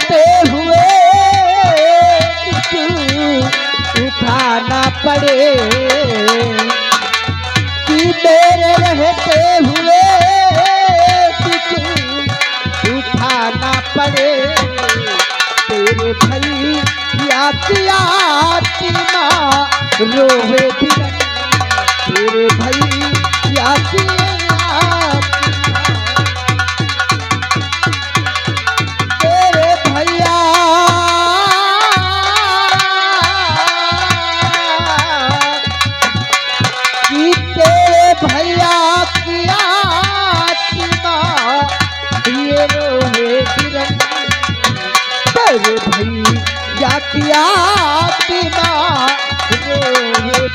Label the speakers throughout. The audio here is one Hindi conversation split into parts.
Speaker 1: रहते हुए उठाना पड़े, कि मेरे रहते हुए उठाना पड़े। तेरे भैया की आत्मा रोवे दिन, तेरे भैया की भैया की आत्मा रोवे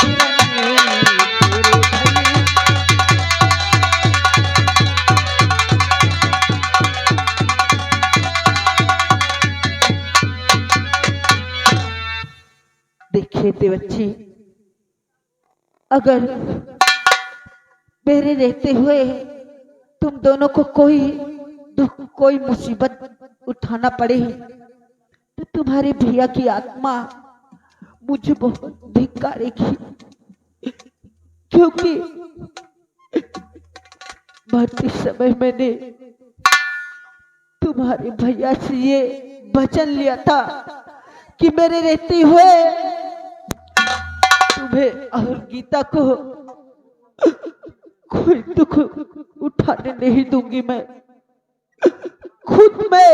Speaker 1: देखिए देवच्छी, अगर मेरे रहते हुए तुम दोनों को कोई दुख कोई मुसीबत उठाना पड़े तो तुम्हारे भैया की आत्मा मुझे बहुत धिक्कारेगी, क्योंकि मरते समय मैंने तुम्हारे भैया से ये वचन लिया था कि मेरे रहते हुए तुम्हें और गीता को कोई दुख उठाने नहीं दूंगी। मैं खुद में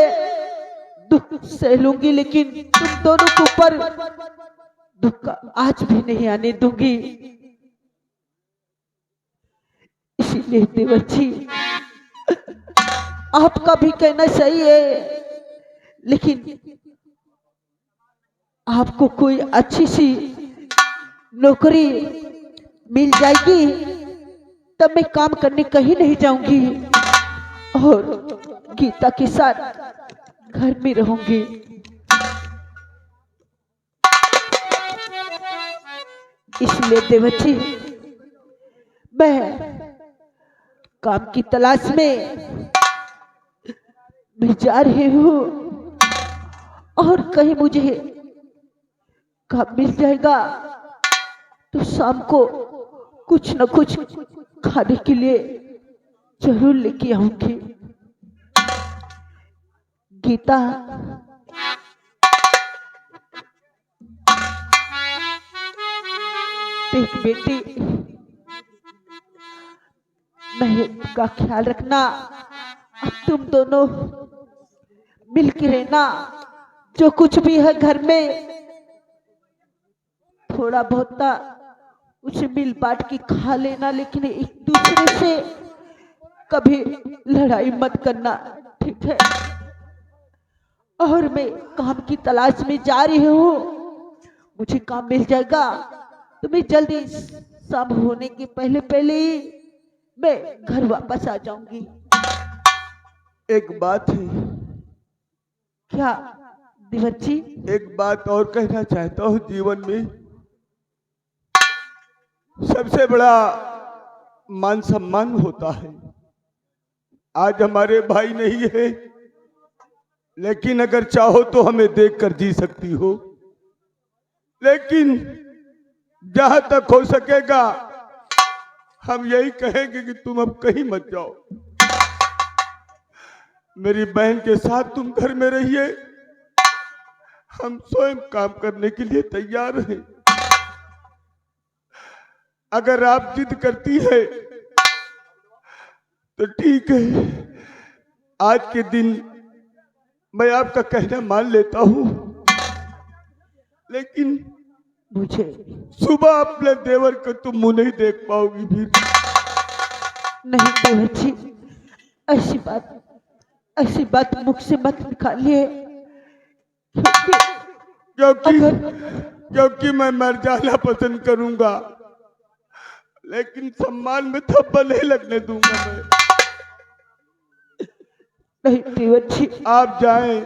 Speaker 1: दुख सह लूंगी, लेकिन तुम दोनों के ऊपर दुख आज भी नहीं आने दूंगी। इसीलिए देवच्छी, आपका भी कहना सही है, लेकिन आपको कोई अच्छी सी नौकरी मिल जाएगी तब मैं काम करने कहीं नहीं जाऊंगी और गीता के साथ घर में रहूंगी। इसलिए देवच्छी, मैं काम की तलाश में मैं जा रही हूँ और कहीं मुझे काम मिल जाएगा तो शाम को कुछ न कुछ खाने के लिए जरूर लेके आऊंगी। गीता, देख बेटी, मैं का ख्याल रखना, अब तुम दोनों मिलके रहना। जो कुछ भी है घर में थोड़ा बहुत उसे मिल बांट के खा लेना, लेकिन एक दूसरे से कभी लड़ाई मत करना, ठीक है? और मैं काम की तलाश में जा रही हूँ, मुझे काम मिल जाएगा तो मैं जल्दी शाम होने के पहले पहले ही मैं घर वापस आ जाऊंगी।
Speaker 2: एक बात है।
Speaker 1: क्या देवच्छी?
Speaker 2: एक बात और कहना चाहता हूँ, जीवन में सबसे बड़ा मान सम्मान होता है। आज हमारे भाई नहीं है, लेकिन अगर चाहो तो हमें देखकर जी सकती हो, लेकिन जहां तक हो सकेगा हम यही कहेंगे कि तुम अब कहीं मत जाओ। मेरी बहन के साथ तुम घर में रहिए, हम स्वयं काम करने के लिए तैयार हैं। अगर आप जिद करती है तो ठीक है, आज के दिन मैं आपका कहना मान लेता हूं, लेकिन
Speaker 1: मुझे
Speaker 2: सुबह अपने देवर को तुम मुंह नहीं देख पाओगी फिर।
Speaker 1: नहीं देवच्छी, ऐसी बात मुख से मत निकालिए,
Speaker 2: क्योंकि मैं मर जाना पसंद करूंगा, लेकिन सम्मान में थप्पा नहीं लगने दूंगा मैं।
Speaker 1: नहीं देवच्छी,
Speaker 2: आप जाएं,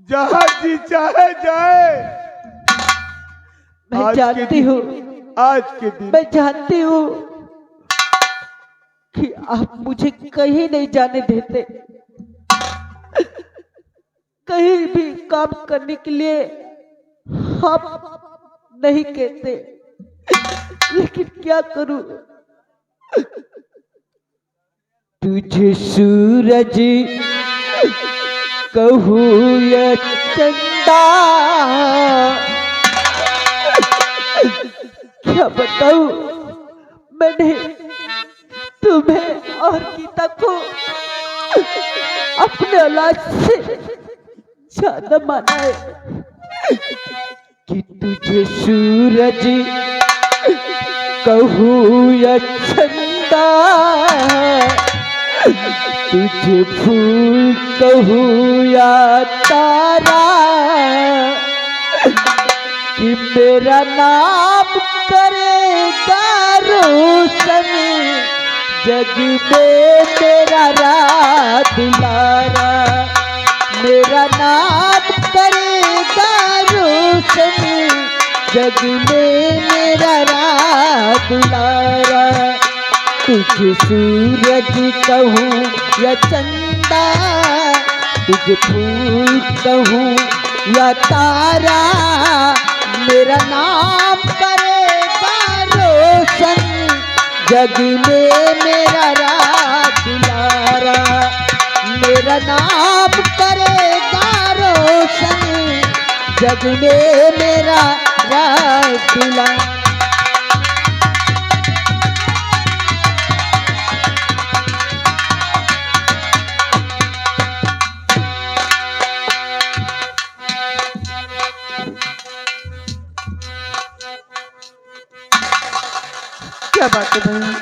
Speaker 2: जहां जी चाहे जाए।
Speaker 1: मैं जानती हूँ,
Speaker 2: आज के दिन
Speaker 1: मैं जानती हूँ कि आप मुझे कहीं नहीं जाने देते, कहीं भी काम करने के लिए हम नहीं कहते, लेकिन क्या करूं। तुझे सूरज कहूँ या चंदा, क्या बताऊं, मैंने तुम्हें और गीता को अपने औलाद से ज्यादा माना है। कि तुझे सूरज कहूँ या चंदा, तुझे फूल कहूँ या तारा, कि मेरा नाम करेगा रोशन जग में तेरा रात दुलारा। मेरा नाम करेगा रोशन जग में मेरा रात दुलारा। तुझे सूरज कहूँ या चंदा, तुझे फूल कहूँ या तारा, मेरा नाम करेगा रोशन जग में मेरा रात दुलारा। मेरा नाम करेगा रोशन जग में मेरा रात दुलारा। क्या बात है भाई।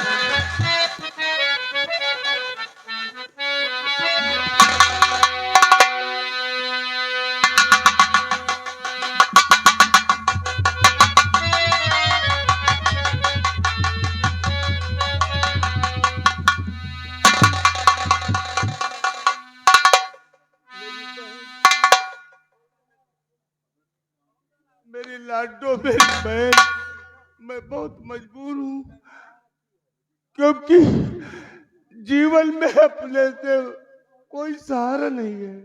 Speaker 2: मेरी लाडो, मेरी बहन, मैं बहुत मजबूर हूँ, क्योंकि जीवन में अपने से कोई सहारा नहीं है।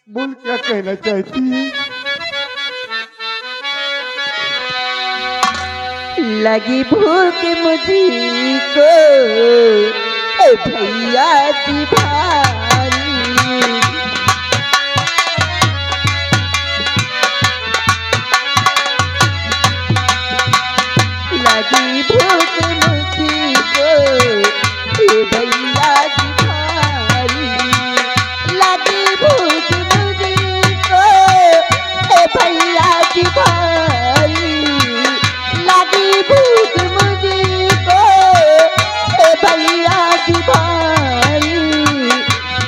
Speaker 2: बोल, क्या कहना चाहती है?
Speaker 1: लगी भूख मुझको भैया जी भारी, लगी भूख मुझको भैया जी भारी, लगी भूख मुझको भैया जी भारी, लगी भूख मुझको भैया जी भारी।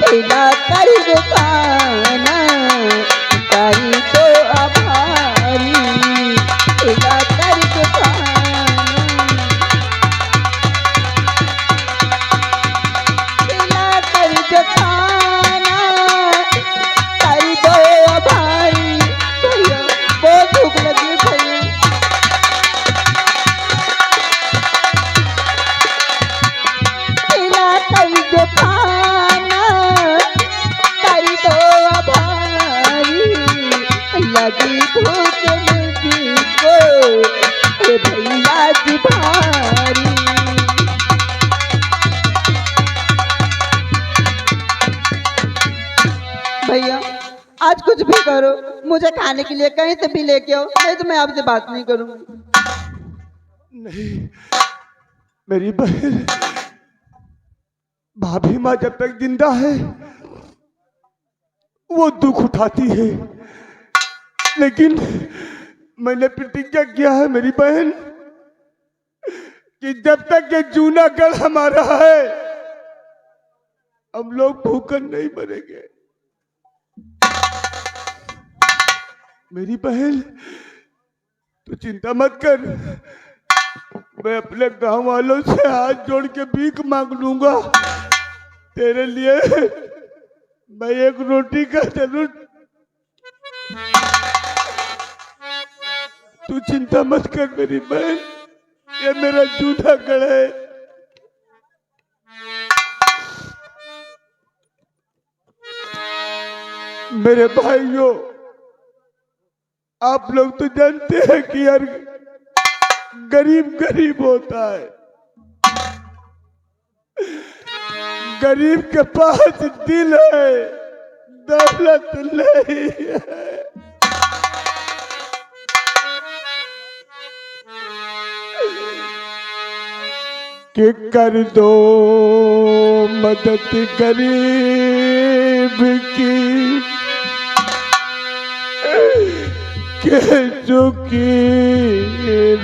Speaker 1: खिला कर खाना करी तो आभारी, खिला कर खाना, खिला कर खाना करी तो आभारी। भैया बहुत भूख लगी भैया। खिला कर खाना करी तो आभारी, लगी भूख मुझको भैया जी भारी। भैया आज कुछ भी करो, मुझे खाने के लिए कहीं से भी लेके आओ, नहीं तो मैं आपसे बात नहीं करूंगी।
Speaker 2: नहीं, मेरी बहन, भाभी माँ जब तक जिंदा है वो दुख उठाती है, लेकिन मैंने प्रतिज्ञा किया है मेरी बहन कि जब तक ये जूनागढ़ हमारा है हम लोग भूखन नहीं मरेंगे। मेरी बहन तू चिंता मत कर, मैं अपने गांव वालों से हाथ जोड़ के भीख मांग लूंगा तेरे लिए। मैं एक रोटी का जरूर, तू चिंता मत कर मेरी बहन, ये मेरा जूनागढ़ है। मेरे भाइयों, आप लोग तो जानते हैं कि यार गरीब गरीब होता है, गरीब के पास दिल है, दौलत नहीं है। कि कर दो मदद गरीब की, के चुकी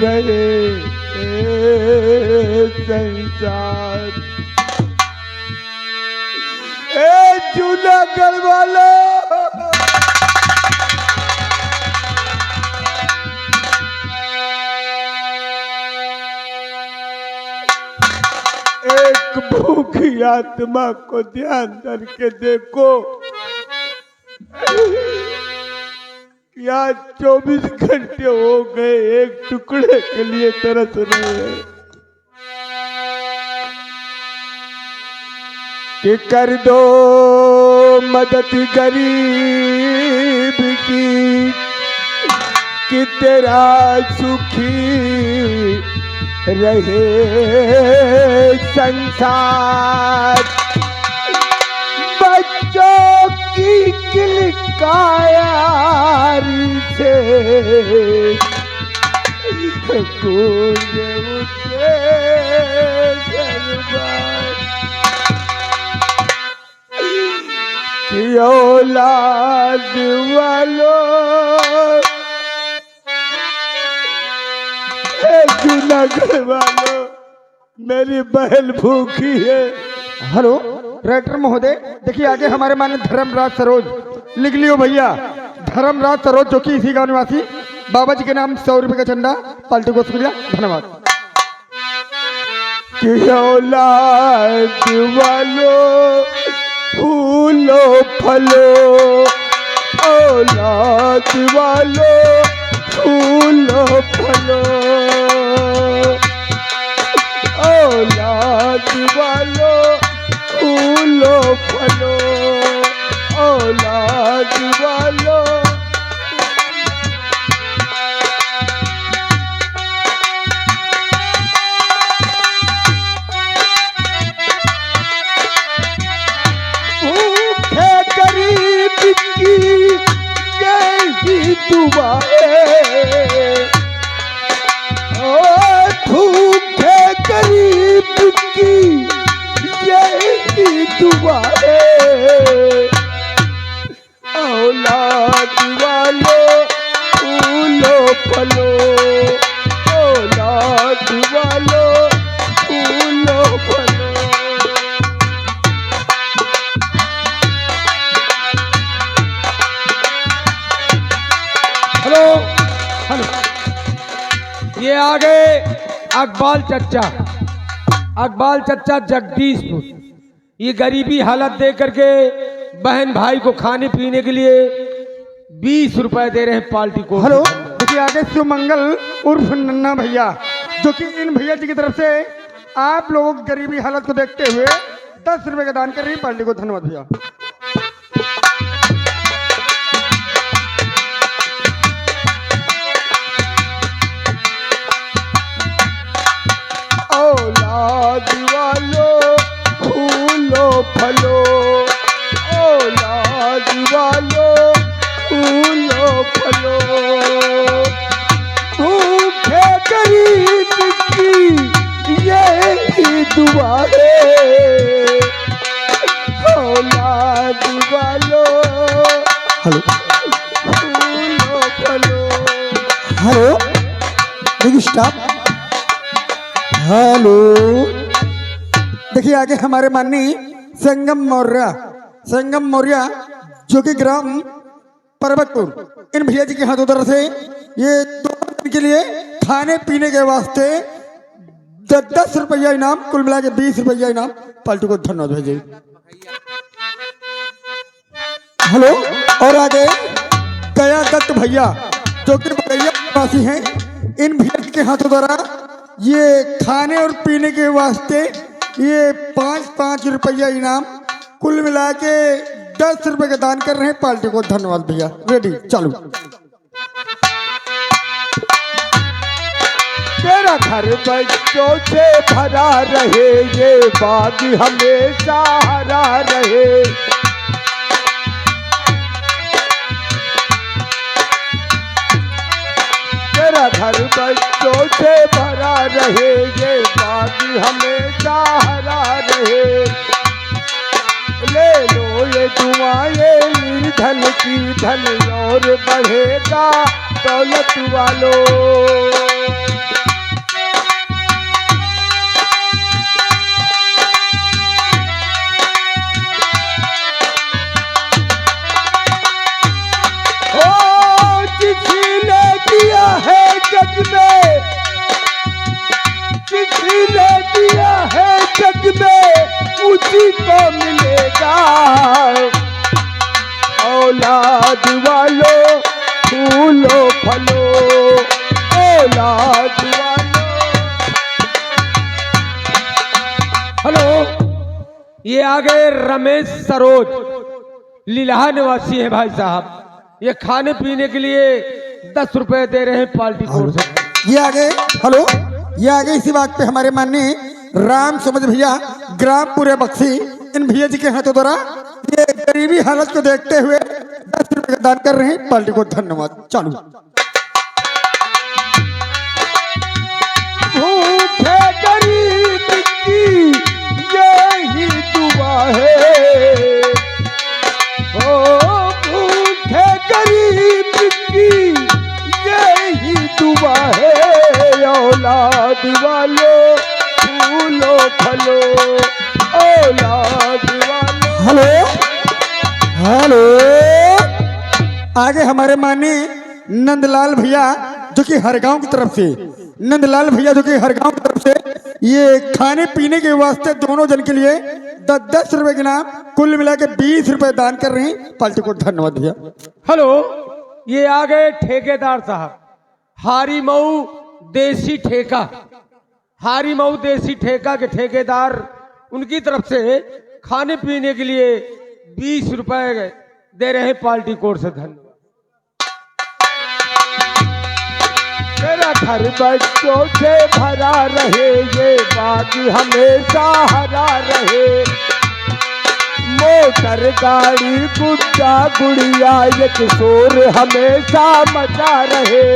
Speaker 2: रहे संसार। ए जूनागढ़ वालों, एक भूखी आत्मा को ध्यान करके देखो, आज 24 घंटे हो गए एक टुकड़े के लिए तरस रहे हैं। कि कर दो मदद गरीब की, कि तेरा सुखी रहे संसार। बच्चों की किलकायारी से गूंजे उठे दरबार। कि औलाद वालों, जूनागढ़ वालों, मेरी बहन भूखी है।
Speaker 3: हेलो राइटर महोदय, देखिए आगे हमारे माने धर्मराज सरोज लिख लियो भैया। धर्मराज सरोज जो कि इसी गांव निवासी, बाबा जी के नाम 100 रुपए का चंदा, पाल्टी को शुक्रिया, धन्यवाद।
Speaker 2: कि औलाद वालों फूलो फलो, औलाद वालों फूलो फलो, औलाद वालों फूलो फलो, औलाद वालों। भूखे गरीब की यही दुआ है, भूखे गरीब की यही दुआ है। औलाद वालों फूलो फलो, औलाद वालों फूलो फलो।
Speaker 4: हेलो हेलो, ये आगे अकबाल चच्चा जगदीशपुर, ये गरीबी हालत देख करके बहन भाई को खाने पीने के लिए 20 रुपए दे रहे हैं पार्टी को।
Speaker 3: हेलो देखिए आगे सुमंगल उर्फ नन्ना भैया, जो कि इन भैया जी की तरफ से आप लोगों की गरीबी हालत को देखते हुए 10 रुपए का दान कर रही है पार्टी को, धन्यवाद भैया।
Speaker 2: औलाद वालों फूलो फलो, औलाद वालों फूलो फलो। भूखे गरीब की यही दुआ है, औलाद वालों
Speaker 3: हेलो
Speaker 2: फूलो फलो।
Speaker 3: हेलो देखिए स्टाफ, हेलो देखिए आगे हमारे माननीय संगम मौर्य जो कि ग्राम पर्वतपुर, इन भैया जी के हाथों तरफ से ये 2 दिन के लिए खाने पीने के वास्ते 10 रुपया इनाम, कुल मिला के 20 रुपया इनाम, पार्टी को धन्यवाद भेजिए। हेलो और आगे गया दत्त भैया जो कि बगैया निवासी हैं, इन भैया जी के हाथों द्वारा ये खाने और पीने के वास्ते ये 5-5 रुपया इनाम, कुल मिला के 10 रुपए का दान कर रहे हैं पार्टी को। धन्यवाद भैया। रेडी चालू।
Speaker 2: तेरा घर बच्चों से भरा रहे, ये बाग हमेशा हरा रहे। तेरा घर बच्चों से भरा रहे, ये बाग हमेशा हरा रहे। ले लो ये दुआएं निर्धन की, धन और बढ़ेगा दौलत वालों। जग में किसी ने दिया है जग में, उसी को मिलेगा। औलाद वालों फूलो फलो, औलाद वालों।
Speaker 4: हेलो, ये आ गए रमेश सरोज, लीलाहा निवासी है भाई साहब। ये खाने पीने के लिए 10 रुपए दे रहे हैं पार्टी कोर से।
Speaker 3: ये आगे हेलो, ये आगे इसी बात पे हमारे माननीय राम समझ भैया ग्राम पूरे बक्सी, इन भैया जी के हाथों द्वारा ये गरीबी हालत को देखते हुए 10 रुपए का दान कर रहे हैं पार्टी को। धन्यवाद चालू।
Speaker 2: भूखे गरीब की यही दुआ है, ओ भूखे गरीब की यही दुआ है। औलाद वालों फूलो फलो, औलाद वालों।
Speaker 3: हेलो हेलो, आगे हमारे माननीय नंदलाल भैया जो कि हरगांव की तरफ से, नंदलाल भैया जो कि हरगांव की तरफ से ये खाने पीने के वास्ते दोनों जन के लिए 10 रुपए के नाम कुल मिला के 20 रुपए दान कर रहे हैं पार्टी को। धन्यवाद भैया।
Speaker 4: हेलो, ये आ गए ठेकेदार साहब, हारी मऊ देसी ठेका, हारी मऊ देसी ठेका के ठेकेदार, उनकी तरफ से खाने पीने के लिए 20 रुपए दे रहे हैं पार्टी कोर से। धन्यवाद।
Speaker 2: तेरा घर बच्चों से भरा रहे, ये बाग हमेशा हरा रहे। मोटर गाड़ी गुड्डा गुड़िया एक शोर हमेशा मचा रहे।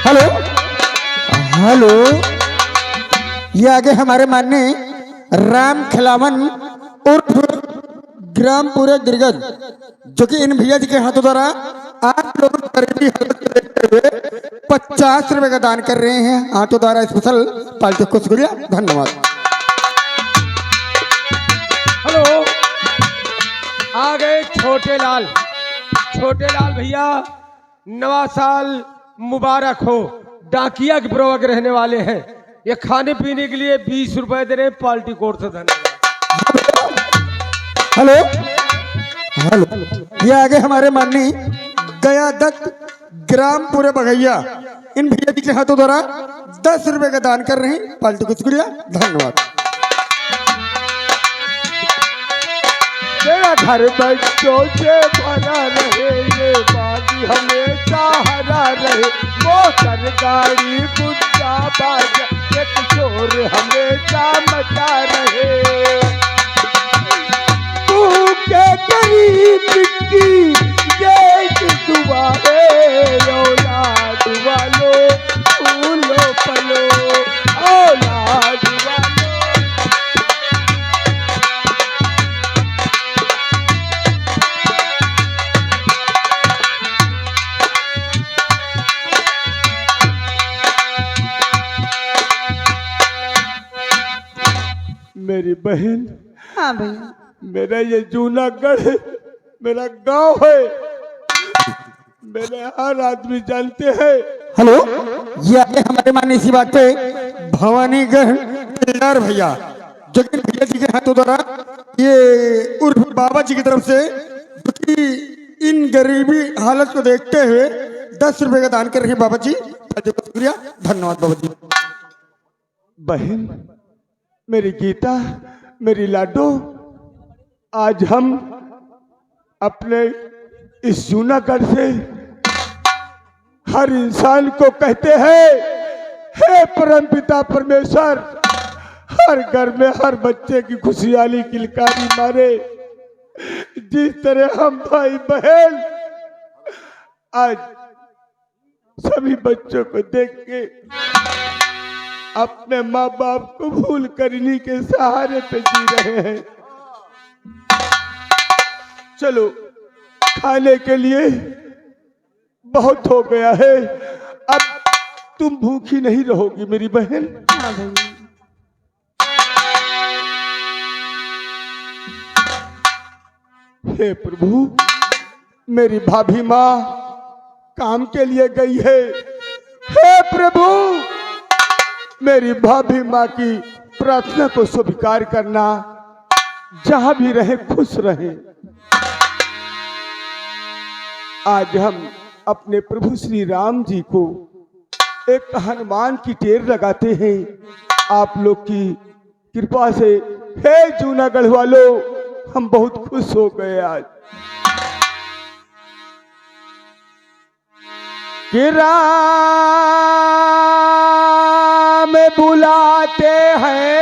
Speaker 3: हेलो हेलो, ये आगे हमारे माननीय राम खिलावन उर्फ ग्राम पूरे गिरगज जो कि इन भैया जी के हाथों द्वारा आप लोगों को गरीबी हालत को देखते हुए 50 रुपए का दान कर रहे हैं हाथों द्वारा स्पेशल पार्टी को। शुक्रिया धन्यवाद।
Speaker 4: हेलो, आ गए छोटे लाल, छोटे लाल भैया नवा साल मुबारक हो, डाकिया के प्रवक रहने वाले हैं। ये खाने पीने के लिए 20 रुपए दे रहे हैं पार्टी कोर से। धन्यवाद।
Speaker 3: हेलो हेलो, ये आगे हमारे माननीय गया दत्त ग्राम पूरे बघैया, इन भैया जी के हाथों द्वारा 10 रुपए का दान कर रहे हैं पार्टी को। शुक्रिया धन्यवाद।
Speaker 2: तेरा घर बच्चों से भरा रहे, ये बागी हमेशा हरा रहे। मोटर गाड़ी गुड्डा बाजा एक शोर हमेशा मचा रहे। भूखे गरीब की ये दुआ है, औलाद वालों फूलो फलो, औलाद वालों। मेरी बहन,
Speaker 1: हाँ भैया,
Speaker 2: मेरा ये जूनागढ़ मेरा गांव है, मेरे हर आदमी जानते हैं।
Speaker 3: हेलो, ये आगे हमारे माननीय इसी बात पे भवानीगढ़ केदार भैया जो कि भैया जी के हाथों द्वारा ये उर्फ बाबा जी की तरफ से जो कि इन गरीबी हालत को देखते हुए 10 रुपए का दान कर रहे हैं बाबा जी। शुक्रिया धन्यवाद बाबा जी।
Speaker 2: बहन, मेरी गीता, मेरी लाडो, आज हम अपने इस जूनागढ़ से हर इंसान को कहते हैं, हे परमपिता परमेश्वर, हर घर में हर बच्चे की खुशहाली किलकारी मारे। जिस तरह हम भाई बहन आज सभी बच्चों को देख के अपने माँ बाप को भूल कर इन्हीं के सहारे पे जी रहे हैं। चलो खाने के लिए बहुत हो गया है, अब तुम भूखी नहीं रहोगी मेरी बहन।
Speaker 1: हाँ भैया।
Speaker 2: हे प्रभु, मेरी भाभी माँ काम के लिए गई है। हे प्रभु, मेरी भाभी माँ की प्रार्थना को स्वीकार करना, जहां भी रहे खुश रहे। आज हम अपने प्रभु श्री राम जी को एक हनुमान की टेर लगाते हैं। आप लोग की कृपा से हे जूनागढ़ वालों, हम बहुत खुश हो गए आज। कि राम बुलाते हैं,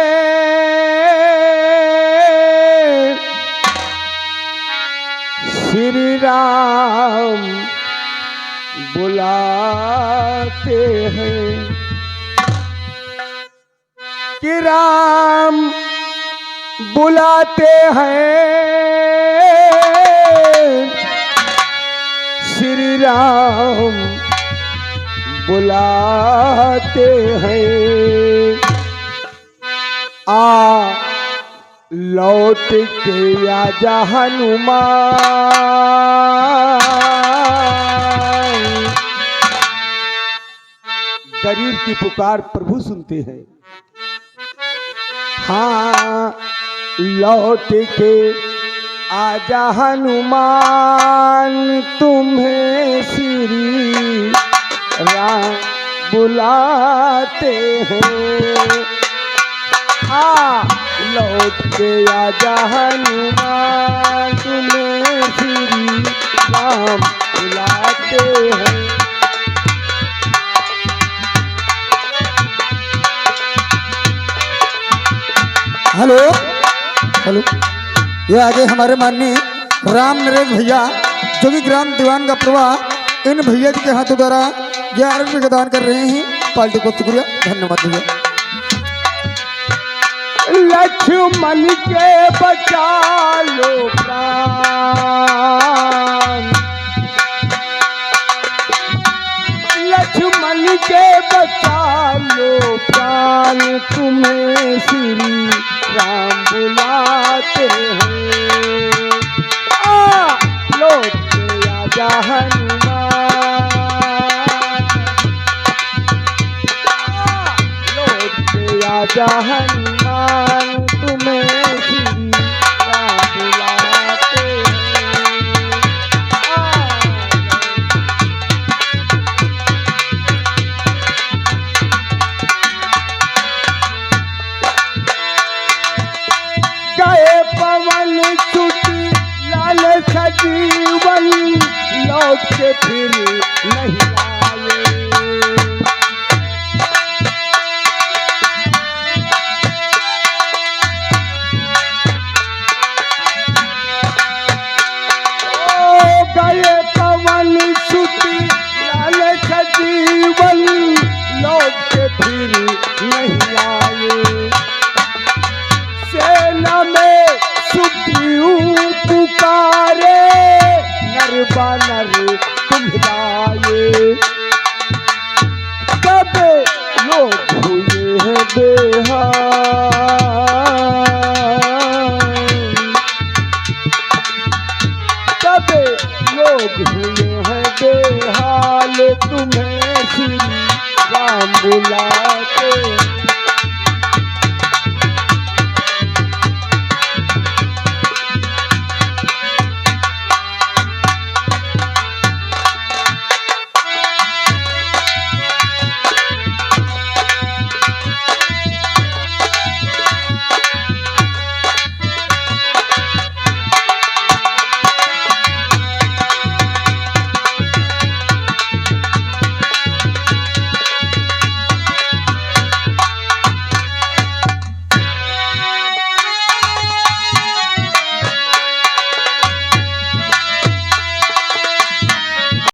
Speaker 2: श्री राम बुलाते हैं, कि राम बुलाते हैं, श्री राम बुलाते हैं। आ लौट के आजा हनुमान। गरीब की पुकार प्रभु सुनते हैं। हाँ, लौट के आजा हनुमान, तुम्हें श्री राम बुलाते हैं। हाँ, लौट के आजा हनुमान, तुम्हें श्री राम बुलाते हैं।
Speaker 3: हेलो हेलो, ये आगे हमारे माननीय राम नरेश भैया जो कि ग्राम दीवान का प्रवाह, इन भैया जी के हाथों द्वारा 11 रुपये का दान कर रहे हैं। पार्टी को शुक्रिया, धन्यवाद भैया।
Speaker 2: लक्ष्मण के बचा लो प्राण, लक्ष्मण के बचा लो प्राण, तुम्हें श्री राम बुलाते हैं। लौट के आजा हनुमान, लौट के आजा हनुमान, तुम्हें श्री राम बुलाते हैं। गए पवन छुटी लाल सजीवन, लौट के फिर नहीं आए। गए पवन छुटी लाल सजीवन, लौट के फिर नहीं आए। सेना में सुग्रीव पुकारे, नर बानर तुम्हारे, कब लोग हुए हैं बेहाल, कब लोग हुए हैं बेहाल, तुम्हें श्री राम बुलाते